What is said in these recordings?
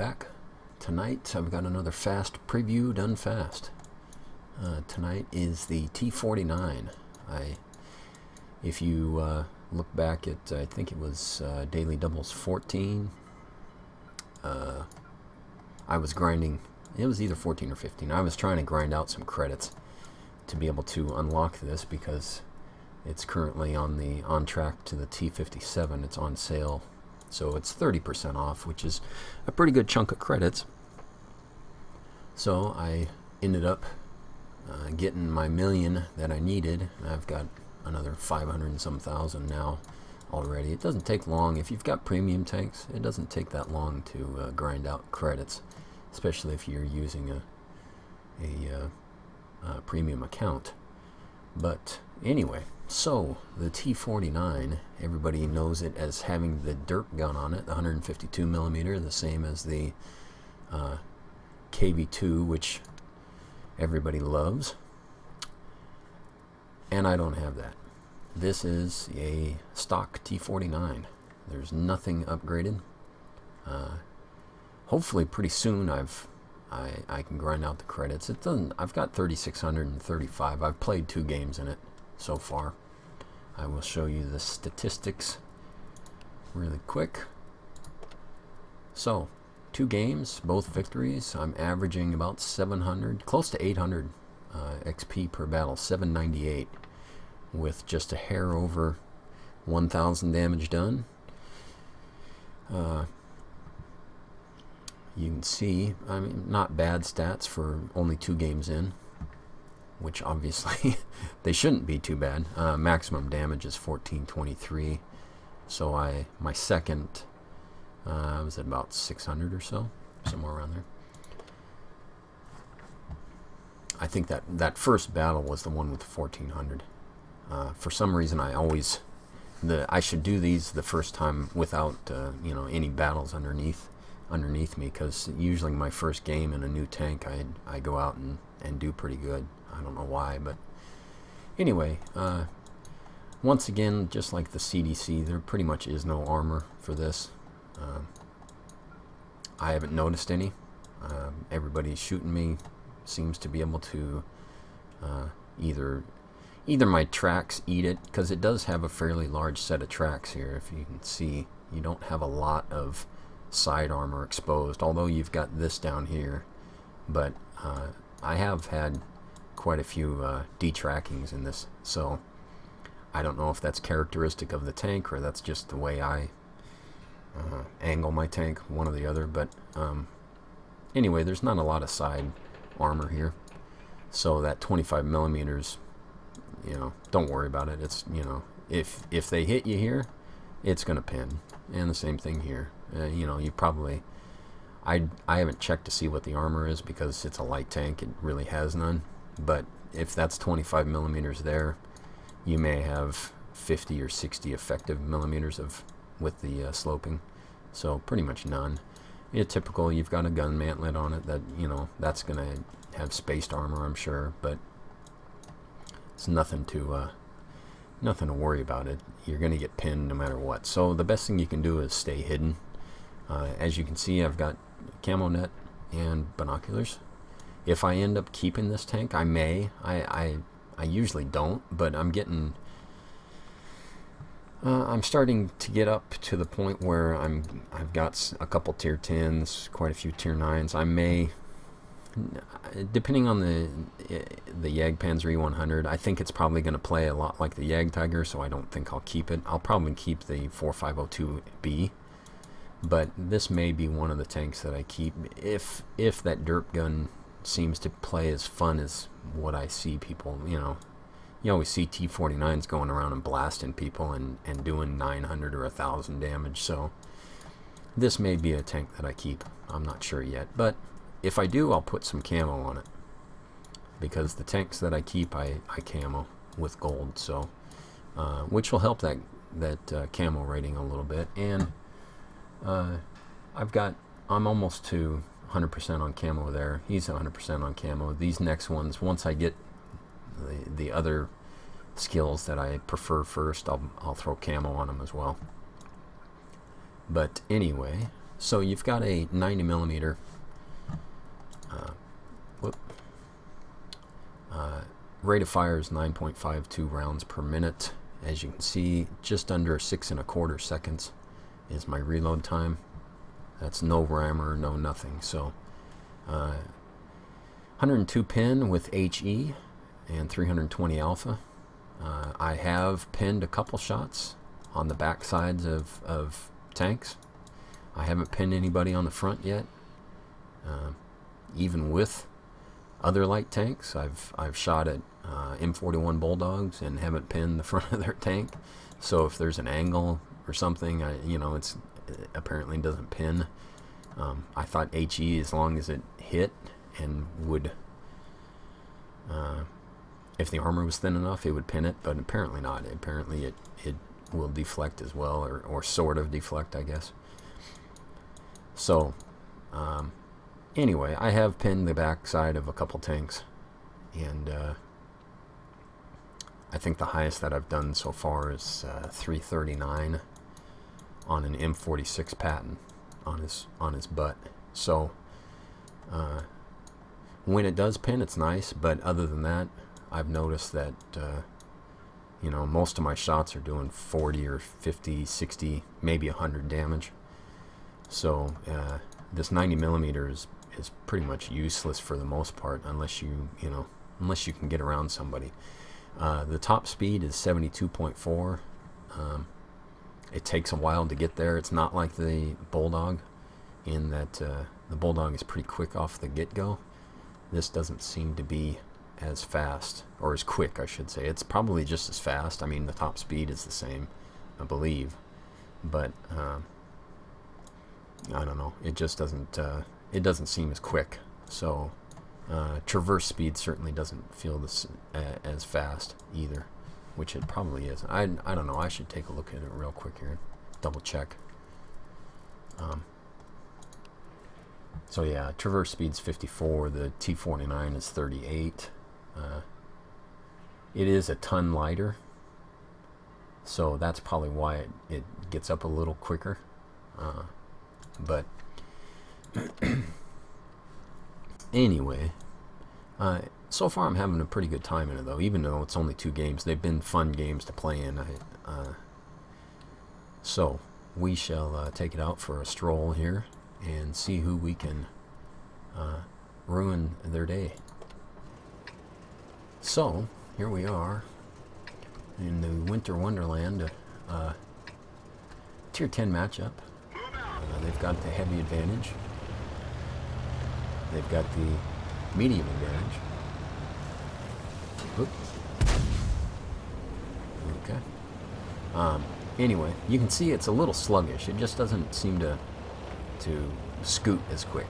back. Tonight I've got another fast preview done fast. Tonight is the T49. If you look back at, I think it was Daily Doubles 14, I was grinding, it was either 14 or 15. I was trying to grind out some credits to be able to unlock this because it's currently on track to the T57. It's on sale, so it's 30% off, which is a pretty good chunk of credits. So I ended up getting my million that I needed. I've got another 500 and some thousand now already. It doesn't take long. If you've got premium tanks, it doesn't take that long to grind out credits, especially if you're using a premium account. But anyway, so the T49, everybody knows it as having the derp gun on it, the 152 millimeter, the same as the KV2, which everybody loves, and I don't have that. This is a stock T49. There's nothing upgraded. Hopefully pretty soon I can grind out the credits. It doesn't. I've got 3,635. I've played 2 games in it so far. I will show you the statistics really quick. So 2 games, both victories. I'm averaging about 700, close to 800 XP per battle, 798, with just a hair over 1,000 damage done. You can see, I mean, not bad stats for only 2 games in, which obviously they shouldn't be too bad. Maximum damage is 1423, so my second was at about 600 or so, somewhere around there. I think that first battle was the one with 1400. For some reason, I should do these the first time without any battles underneath me, because usually my first game in a new tank, I go out and do pretty good. I don't know why, but anyway, once again, just like the CDC, there pretty much is no armor for this. I haven't noticed any. Everybody shooting me seems to be able to either my tracks eat it, because it does have a fairly large set of tracks here. If you can see, you don't have a lot of side armor exposed, although you've got this down here. But I have had quite a few detrackings in this, so I don't know if that's characteristic of the tank or that's just the way I angle my tank, one or the other. But anyway, there's not a lot of side armor here, so that 25 millimeters, don't worry about it. It's, if they hit you here, it's gonna pin, and the same thing here. You probably, I haven't checked to see what the armor is because it's a light tank. It really has none. But if that's 25 millimeters there, you may have 50 or 60 effective millimeters with the sloping, so pretty much none. Typical, you've got a gun mantlet on it that that's gonna have spaced armor, I'm sure, but it's nothing to worry about. You're gonna get pinned no matter what. So the best thing you can do is stay hidden. As you can see, I've got camo net and binoculars. If I end up keeping this tank, I may. I usually don't, but I'm starting to get up to the point where I've got a couple tier 10s, quite a few tier 9s. I may, depending on the Jagdpanzer E100, I think it's probably going to play a lot like the Jagdtiger, so I don't think I'll keep it. I'll probably keep the 4502B, but this may be one of the tanks that I keep if that derp gun seems to play as fun as what I see people, You always see T49s going around and blasting people and doing 900 or 1,000 damage, so this may be a tank that I keep. I'm not sure yet, but if I do, I'll put some camo on it, because the tanks that I keep, I camo with gold, so which will help that camo rating a little bit. And I'm almost to 100% on camo there. He's 100% on camo. These next ones, once I get the other skills that I prefer first, I'll throw camo on them as well. But anyway, So you've got a 90 millimeter rate of fire is 9.52 rounds per minute. As you can see, just under 6¼ seconds is my reload time. That's no rammer, no nothing. So 102 pin with HE and 320 alpha. I have pinned a couple shots on the back sides of tanks. I haven't pinned anybody on the front yet. Even with other light tanks, I've shot at M41 Bulldogs and haven't pinned the front of their tank. So if there's an angle or something, it apparently doesn't pin. I thought HE, as long as it hit and would, if the armor was thin enough, it would pin it, but apparently not. Apparently it will deflect as well, or sort of deflect, I guess. So anyway, I have pinned the back side of a couple tanks, and I think the highest that I've done so far is 339 on an M46 Patton on his butt. So when it does pin, it's nice, but other than that, I've noticed that most of my shots are doing 40 or 50, 60, maybe 100 damage. So this 90 millimeter is pretty much useless for the most part, unless you can get around somebody. The top speed is 72.4. It takes a while to get there. It's not like the Bulldog, in that the Bulldog is pretty quick off the get-go. This doesn't seem to be as fast, or as quick, I should say. It's probably just as fast. I mean, the top speed is the same, I believe, but I don't know. It just doesn't. It doesn't seem as quick. So traverse speed certainly doesn't feel this as fast either, which it probably is. I don't know. I should take a look at it real quick here, double check. So yeah, traverse speed's 54. The T49 is 38. It is a ton lighter, so that's probably why it gets up a little quicker. But anyway, so far I'm having a pretty good time in it, though, even though it's only 2 games. They've been fun games to play in. So we shall take it out for a stroll here and see who we can ruin their day. So here we are in the Winter Wonderland Tier 10 matchup. They've got the heavy advantage. They've got the medium advantage. Oop. Okay. Anyway, you can see it's a little sluggish. It just doesn't seem to scoot as quick.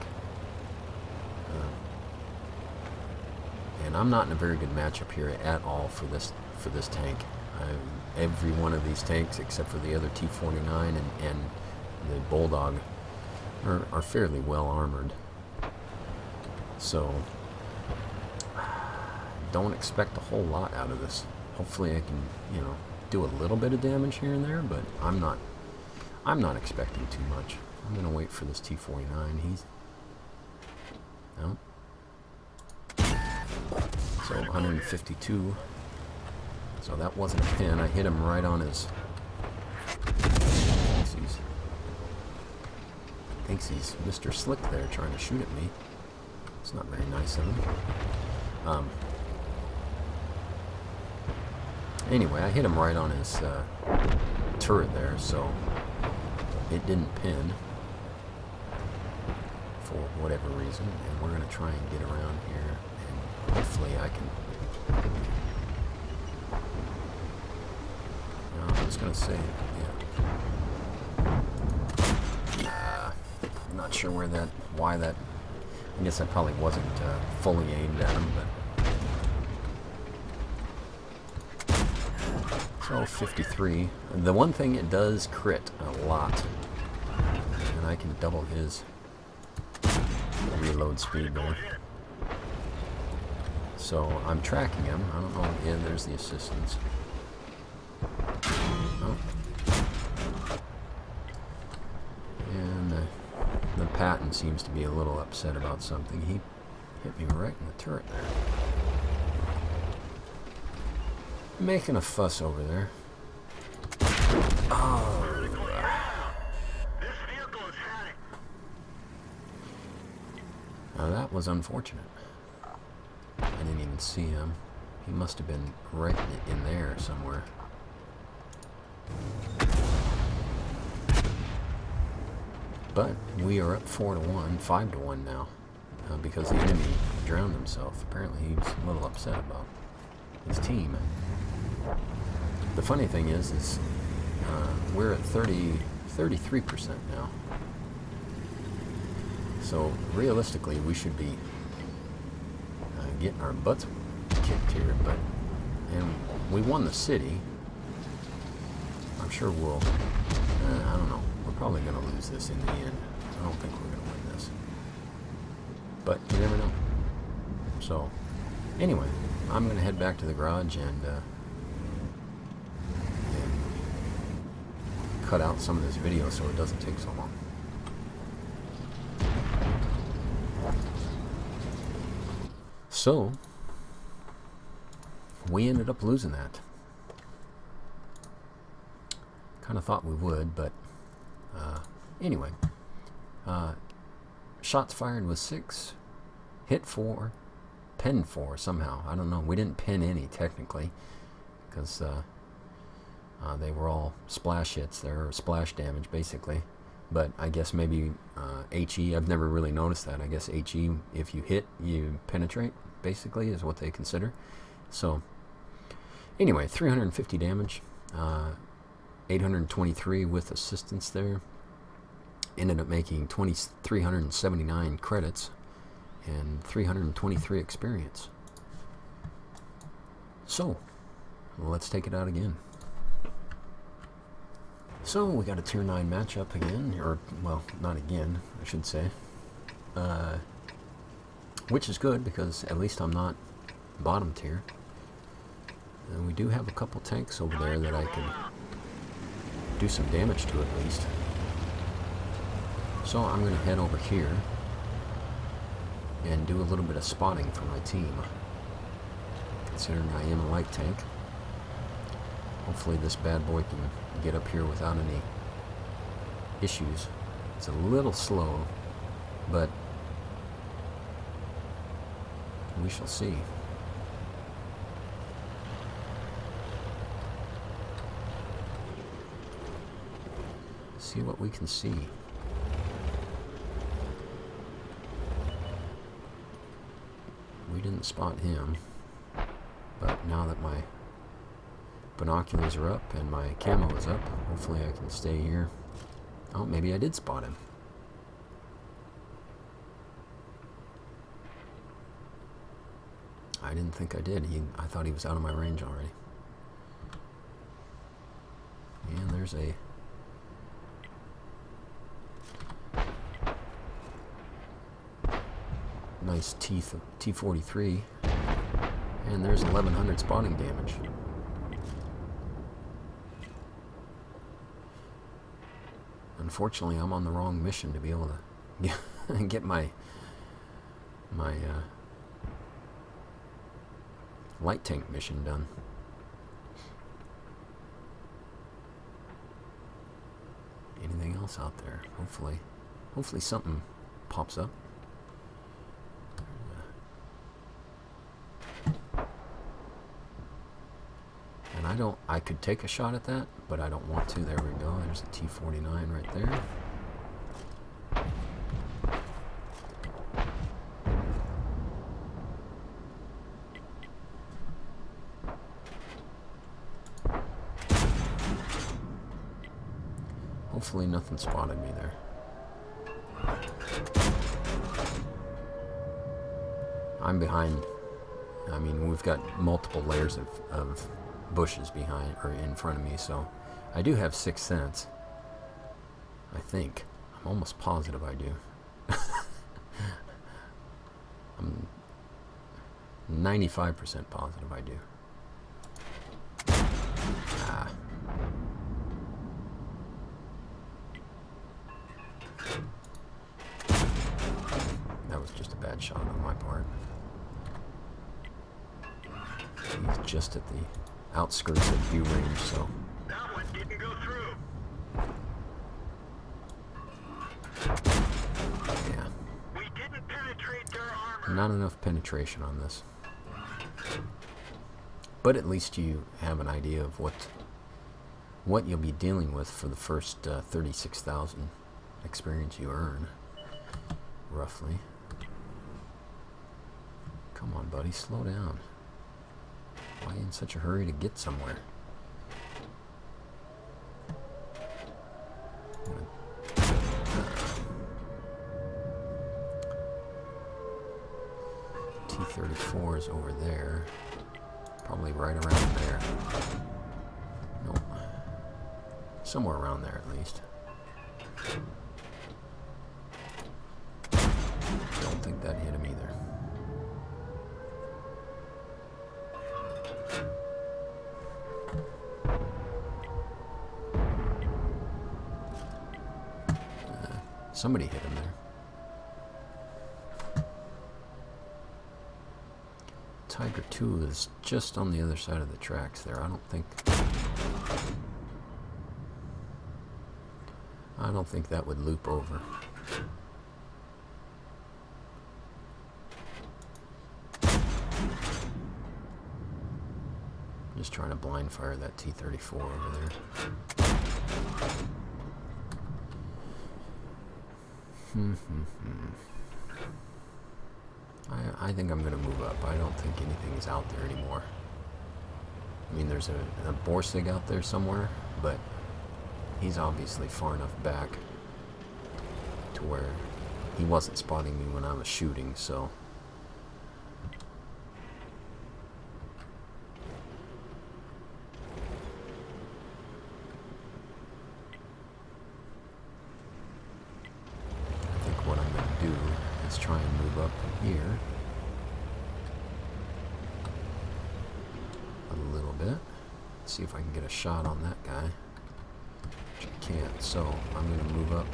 And I'm not in a very good matchup here at all for this tank. Every one of these tanks, except for the other T49 and the Bulldog, are fairly well armored. So don't expect a whole lot out of this. Hopefully I can, do a little bit of damage here and there, but I'm not expecting too much. I'm gonna wait for this T49. No. So 152. So that wasn't a pin. I hit him right on his. Thinks he's Mr. Slick there, trying to shoot at me. It's not very nice of him. Anyway, I hit him right on his turret there, so it didn't pin for whatever reason. And we're going to try and get around here, and hopefully I can. I was going to say, I'm not sure why that. I guess I probably wasn't fully aimed at him, but. So 53. The one thing, it does crit a lot, and I can double his reload speed there. So I'm tracking him. I don't know. Yeah, there's the assistance. Oh. And Patton seems to be a little upset about something. He hit me right in the turret there. Making a fuss over there. Oh. Now that was unfortunate. I didn't even see him. He must have been right in there somewhere. But we are up 4-1, 5-1 now, because the enemy drowned himself. Apparently he was a little upset about his team. The funny thing is we're at 33% now. So realistically, we should be getting our butts kicked here, and we won the city. I'm sure we'll. I don't know. We're probably going to lose this in the end. I don't think we're going to win this, but you never know. So, anyway, I'm going to head back to the garage and cut out some of this video so it doesn't take so long. So, we ended up losing that. Kind of thought we would, but anyway. Shots fired was 6, hit 4, pinned 4 somehow. I don't know. We didn't pin any technically because they were all splash hits. They're splash damage basically. But I guess maybe HE, I've never really noticed that. I guess HE, if you hit, you penetrate, basically, is what they consider. So, anyway, 350 damage, 823 with assistance there. Ended up making 379 credits and 323 experience. So, let's take it out again. So we got a tier 9 matchup again, or well, not again, I should say, which is good because at least I'm not bottom tier. And we do have a couple tanks over there that I can do some damage to at least. So I'm going to head over here and do a little bit of spotting for my team, considering I am a light tank. Hopefully this bad boy can get up here without any issues. It's a little slow, but we shall see. See what we can see. We didn't spot him, but now that my binoculars are up and my camo is up, hopefully I can stay here. Oh, maybe I did spot him. I didn't think I did. I thought he was out of my range already. And there's a nice T49, and there's 1100 spotting damage. Unfortunately, I'm on the wrong mission to be able to get my light tank mission done. Anything else out there? Hopefully something pops up. And I could take a shot at that, but I don't want to. There we go. There's a T49 right there. Hopefully nothing spotted me there. I'm behind. I mean, we've got multiple layers of bushes behind or in front of me, so I do have 6th sense. I think. I'm almost positive I do. I'm 95% positive I do. Ah. bad shot on my part. He's just at the outskirts of view range, so. That one didn't go through. Yeah. We didn't penetrate their armor. Not enough penetration on this. But at least you have an idea of what you'll be dealing with for the first 36,000 experience you earn, roughly. Come on, buddy, slow down. Why are you in such a hurry to get somewhere? T34 is over there. Probably right around there. Nope. Somewhere around there, at least. Don't think that hit him either. Somebody hit him there. Tiger 2 is just on the other side of the tracks there. I don't think that would loop over. Just trying to blind fire that T34 over there. I think I'm going to move up. I don't think anything is out there anymore. I mean, there's a Borsig out there somewhere, but he's obviously far enough back to where he wasn't spotting me when I was shooting, so. I think what I'm going to do is try and move up from here a little bit. See if I can get a shot on that guy. Which I can't, so I'm going to move up.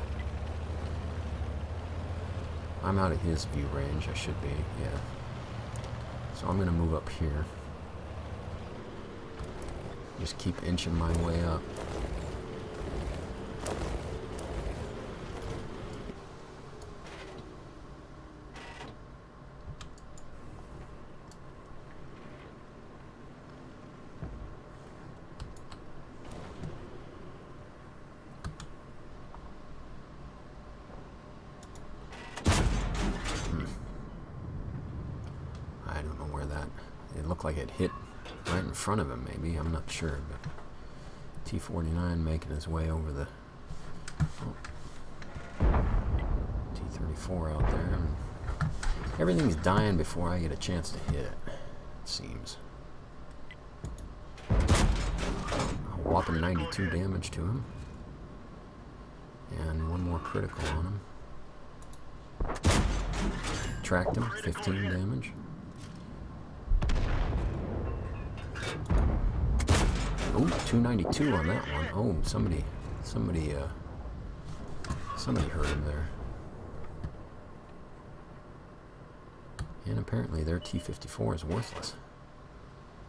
I'm out of his view range, I should be, yeah. So I'm going to move up here. Just keep inching my way up. I don't know where that, it looked like it hit right in front of him maybe, I'm not sure, but T49 making his way over the T34 out there. And everything's dying before I get a chance to hit it, it seems. A whopping 92 damage to him. And one more critical on him. Tracked him, 15 damage. Oh, 292 on that one. Oh, somebody hurt him there. And apparently their T54 is worthless,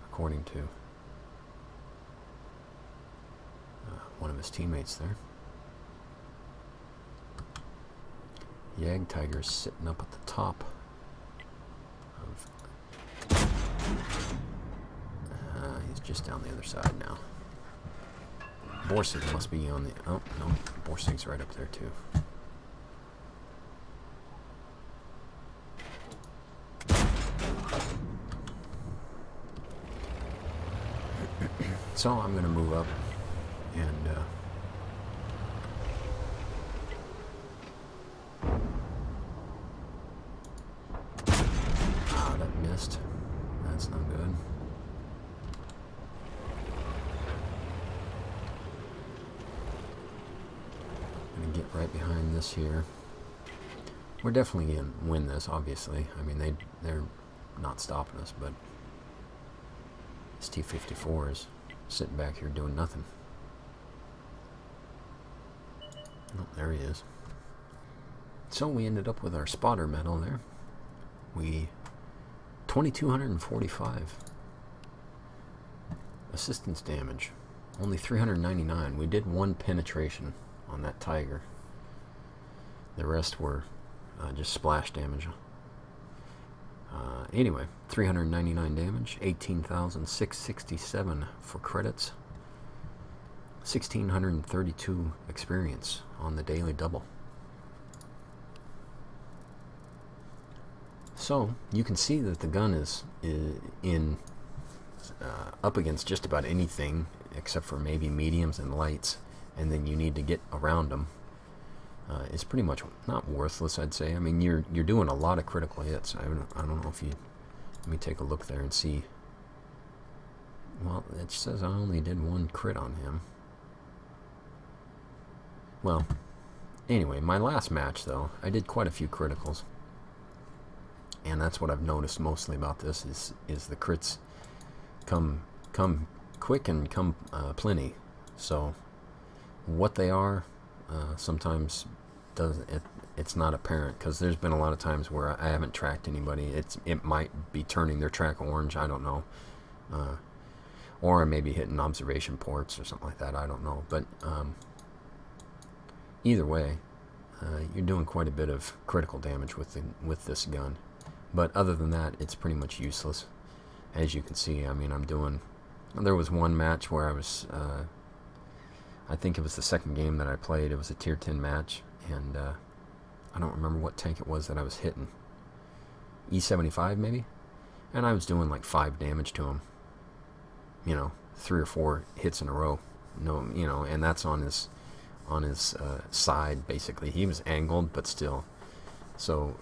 according to one of his teammates there. Yag Tiger's sitting up at the top of... he's just down the other side now. Borsig must be on the... Oh, no. Borsig's right up there, too. So I'm going to move up and... that missed. That's not good. Gonna get right behind this here. We're definitely gonna win this, obviously. I mean, they're not stopping us, but this T54 is sitting back here doing nothing. Oh, there he is. So we ended up with our spotter medal there. We 2,245 assistance damage, only 399. We did 1 penetration on that tiger. The rest were just splash damage. Anyway, 399 damage, 18,667 for credits, 1,632 experience on the daily double. So you can see that the gun is in up against just about anything except for maybe mediums and lights, and then you need to get around them. It's pretty much not worthless, I'd say. I mean, you're doing a lot of critical hits. I don't know if you... Let me take a look there and see. Well, it says I only did 1 crit on him. Well, anyway, my last match, though, I did quite a few criticals. And that's what I've noticed mostly about this is the crits come quick and come plenty. So what they are sometimes it's not apparent, because there's been a lot of times where I haven't tracked anybody. It might be turning their track orange, I don't know, or maybe hitting observation ports or something like that, I don't know. But either way, you're doing quite a bit of critical damage with this gun. But other than that, it's pretty much useless. As you can see, I mean, there was one match where I was, I think it was the second game that I played. It was a tier 10 match, and I don't remember what tank it was that I was hitting. E75 maybe? And I was doing like 5 damage to him. You know, 3 or 4 hits in a row. No, you know, and that's on his side, basically. He was angled, but still. So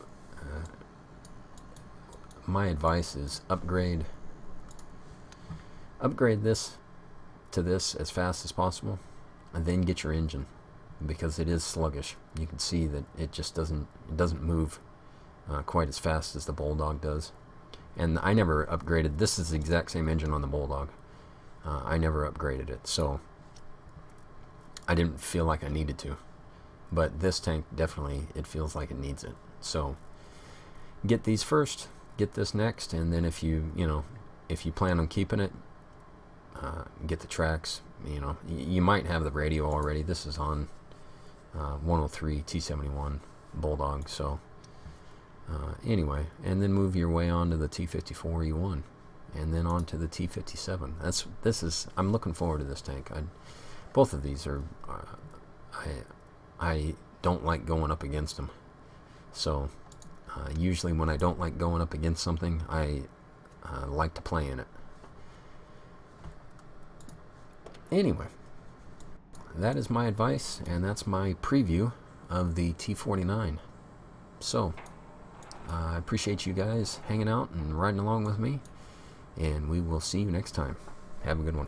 my advice is upgrade this to this as fast as possible, and then get your engine, because it is sluggish. You can see that it just doesn't move quite as fast as the Bulldog does. And I never upgraded. This is the exact same engine on the Bulldog. I never upgraded it, so I didn't feel like I needed to. But this tank, definitely, it feels like it needs it. So get these first, get this next, and then if you plan on keeping it, get the tracks. You know, you might have the radio already. This is on 103 T71 Bulldog. So anyway, and then move your way on to the T54 E1, and then on to the T57. I'm looking forward to this tank. Both of these are, I don't like going up against them. So usually when I don't like going up against something, I like to play in it. Anyway, that is my advice, and that's my preview of the T49. So I appreciate you guys hanging out and riding along with me, and we will see you next time. Have a good one.